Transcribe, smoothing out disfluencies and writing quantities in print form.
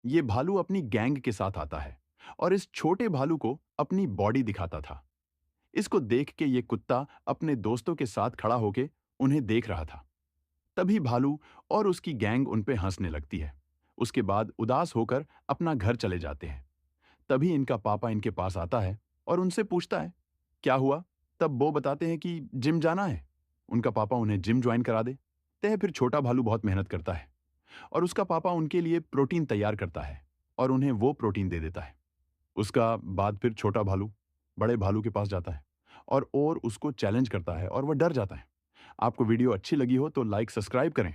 ये भालू अपनी गैंग के साथ आता है और इस छोटे भालू को अपनी बॉडी दिखाता था। इसको देख के ये कुत्ता अपने दोस्तों के साथ खड़ा होके उन्हें देख रहा था। तभी भालू और उसकी गैंग उन पे हंसने लगती है। उसके बाद उदास होकर अपना घर चले जाते हैं। तभी इनका पापा इनके पास आता है और उनसे पूछता है, क्या हुआ? तब वो बताते हैं कि जिम जाना है। उनका पापा उन्हें जिम ज्वाइन करा देते हैं। फिर छोटा भालू बहुत मेहनत करता है और उसका पापा उनके लिए प्रोटीन तैयार करता है और उन्हें वो प्रोटीन दे देता है। उसका बाद फिर छोटा भालू बड़े भालू के पास जाता है और उसको चैलेंज करता है और वह डर जाता है। आपको वीडियो अच्छी लगी हो तो लाइक सब्सक्राइब करें।